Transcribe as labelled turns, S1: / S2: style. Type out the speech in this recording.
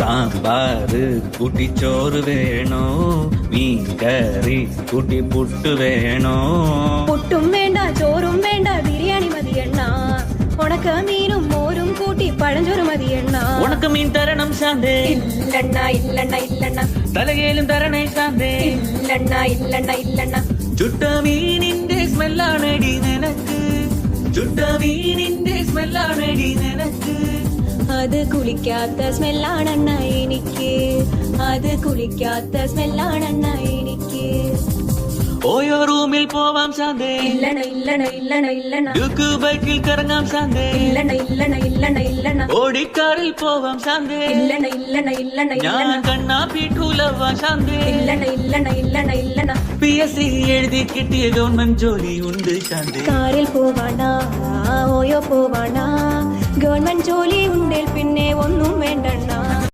S1: സാമ്പാറ് കൂട്ടി ചോറ് വേണോ മീൻ കറി കൂട്ടി പുട്ട് വേണോ
S2: പുട്ടും വേണ്ട ചോറും വേണ്ട ബിരിയാണി മതിയെണ്ണ ഉണക്ക മീനും മോരും കൂട്ടി പഴഞ്ചോറ് മതിയെണ്ണ
S1: ഉണക്ക മീൻ തരണം ശാന്തേ
S2: ഇല്ലണ്ണ ഇല്ലണ്ണ ഇല്ലണ്ണ
S1: തലകേലും തരണേ ശാന്തേ
S2: ഇല്ലണ്ണ ഇല്ലണ്ണ ഇല്ലണ്ണ
S1: ചുട്ട മീനിന്റെ സ്മെല്ലാണടി നിനക്ക് ചുട്ട മീനിന്റെ സ്മെല്ലാണടി നിനക്ക്
S2: അത് കുളിക്കാത്ത സ്മെല്ലാണെണ്ണ എനിക്ക് അത് കുളിക്കാത്ത സ്മെല്ലാണെണ്ണ എനിക്ക്
S1: ഓയോ റൂമിൽ പോവാം ശാന്തേ
S2: ഇല്ലണ ഇല്ലണ ഇല്ലണ ഇല്ലണ
S1: ഡ്യൂക്ക് ബൈക്കിൽ കറങ്ങാം ശാന്തേ
S2: ഇല്ലണ ഇല്ലണ ഇല്ലണ ഇല്ലണ
S1: ഓടിക്കാറിൽ പോവാം ശാന്തേ
S2: ഇല്ലണ ഇല്ലണ ഇല്ലണ
S1: ഞാൻ
S2: ഇല്ലണ
S1: കണ്ണാ പീട്ടൂലവാ ശാന്തേ
S2: ഇല്ലണ ഇല്ലണ ഇല്ലണ ഇല്ലണ
S1: PSC എഴുതി കിട്ടിയ ഗവൺമെന്റ് ജോലി ഉണ്ട് ശാന്തേ
S2: കാറിൽ പോവാണ ഓയോ പോവാണ ഗവൺമെന്റ് ജോലി ഉണ്ടേൽ പിന്നെ ഒന്നും വേണ്ടണ്ണ